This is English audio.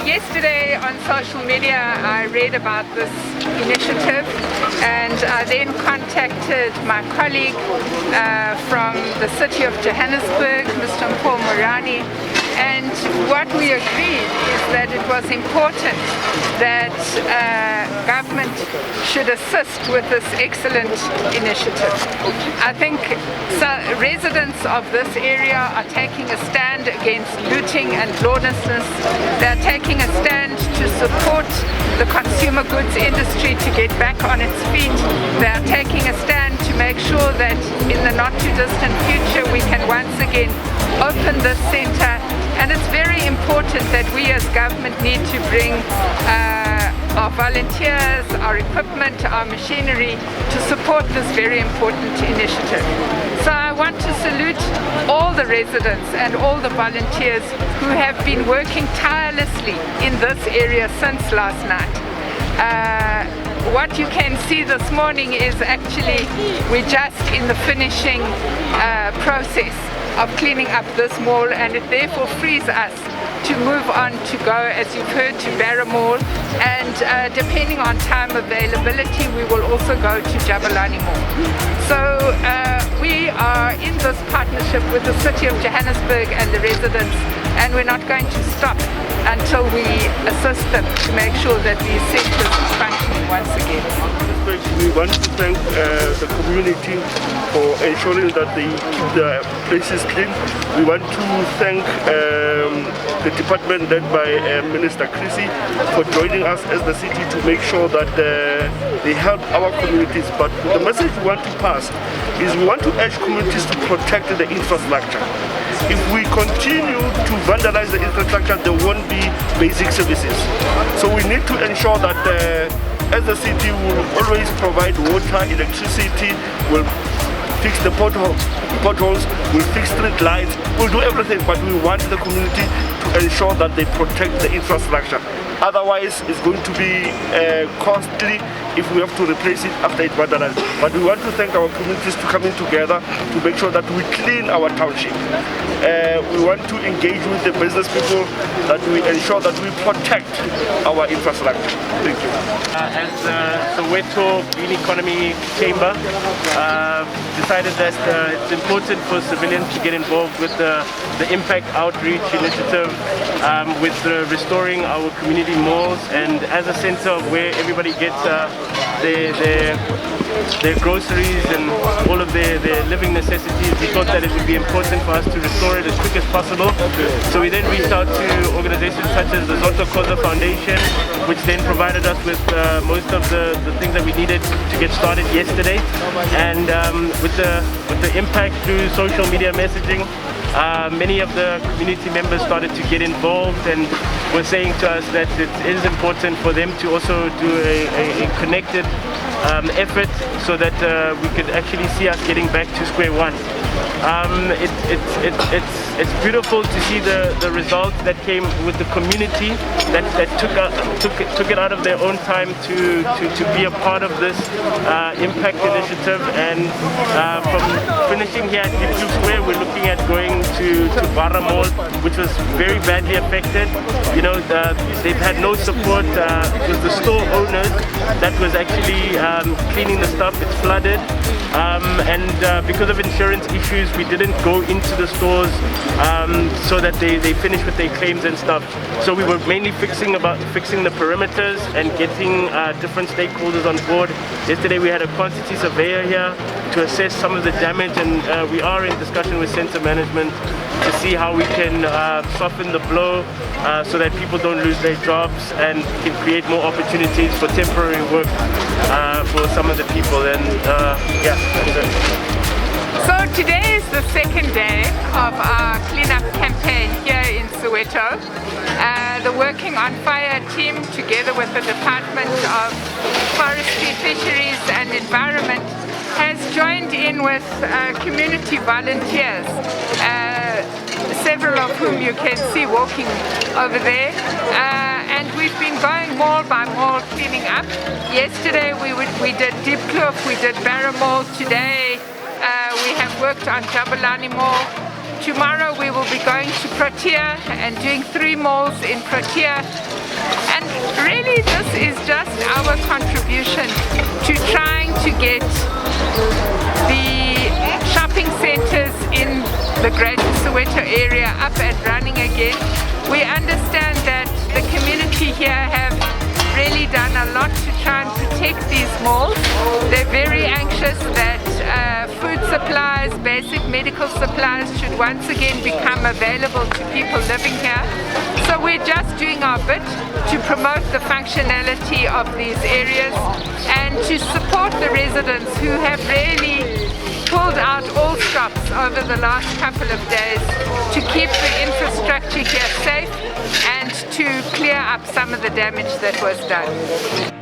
Yesterday on social media I read about this initiative, and I then contacted my colleague from the City of Johannesburg, Mr. Molwele, and what we agreed is that it was important that government should assist with this excellent initiative. I think residents of this area are taking a stand against looting and lawlessness. They're taking a stand to support the consumer goods industry to get back on its feet. They're taking a stand to make sure that in the not too distant future we can once again open this centre. And it's very important that we as government need to bring our volunteers, our equipment, our machinery to support this very important initiative. So I want to salute all the residents and all the volunteers who have been working tirelessly in this area since last night. What you can see this morning is actually we're just in the finishing process of cleaning up this mall, and it therefore frees us to move on to go, as you've heard, to Barra Mall, and depending on time availability we will also go to Jabulani Mall. So we are in this partnership with the City of Johannesburg and the residents, and we're not going to stop until we assist them to make sure that these centres are functioning once again. We want to thank the community for ensuring that they keep the places clean. We want to thank the department led by Minister Creecy for joining us as the city to make sure that they help our communities. But the message we want to pass is we want to urge communities to protect the infrastructure. If we continue to vandalize the infrastructure, there won't be basic services. So we need to ensure that as the city will always provide water, electricity, will fix the potholes, will fix street lights, we'll do everything, but we want the community to ensure that they protect the infrastructure. Otherwise, it's going to be costly if we have to replace it after it's vandalized. But we want to thank our communities to coming together to make sure that we clean our township. We want to engage with the business people, that we ensure that we protect our infrastructure. Thank you. As the Soweto Green Economy Chamber decided that it's important for civilians to get involved with the impact outreach initiative with restoring our community malls, and as a center where everybody gets their groceries and all of their living necessities, we thought that it would be important for us to restore it as quick as possible. So we then reached out to organizations such as the Cllr Foundation, which then provided us with most of the things that we needed to get started yesterday. And with the impact through social media messaging, many of the community members started to get involved and were saying to us that it is important for them to also do a connected effort so that we could actually see us getting back to square one. It's beautiful to see the results that came with the community that took it out of their own time to be a part of this impact initiative. And from finishing here at PIKITUP Square, we're looking at going to Barra Mall, which was very badly affected. You know, they've had no support. It was the store owners that was actually cleaning the stuff. It's flooded, and because of insurance issues, we didn't go into the stores so that they finished with their claims and stuff. So we were mainly fixing the perimeters and getting different stakeholders on board. Yesterday we had a quantity surveyor here to assess some of the damage, and we are in discussion with centre management to see how we can soften the blow so that people don't lose their jobs and can create more opportunities for temporary work for some of the people. And yeah. So today is the second day of our cleanup campaign here in Soweto. The Working on Fire team, together with the Department of Forestry, Fisheries and Environment, has joined in with community volunteers, several of whom you can see walking over there. And we've been going mall by mall cleaning up. Yesterday we did Cllr, we did Barra Mall. Today we have worked on Jabulani Mall. Tomorrow we will be going to Protea and doing 3 malls in Protea. And really this is just our contribution to trying to get the shopping centres in the Greater Soweto area up and running again. We understand that the community here have really done a lot to try and protect these malls. They're very anxious that food supplies, basic medical supplies should once again become available to people living here. So we're just doing our bit to promote the functionality of these areas and to support the residents who have really pulled out all stops over the last couple of days to keep the infrastructure here safe and to clear up some of the damage that was done.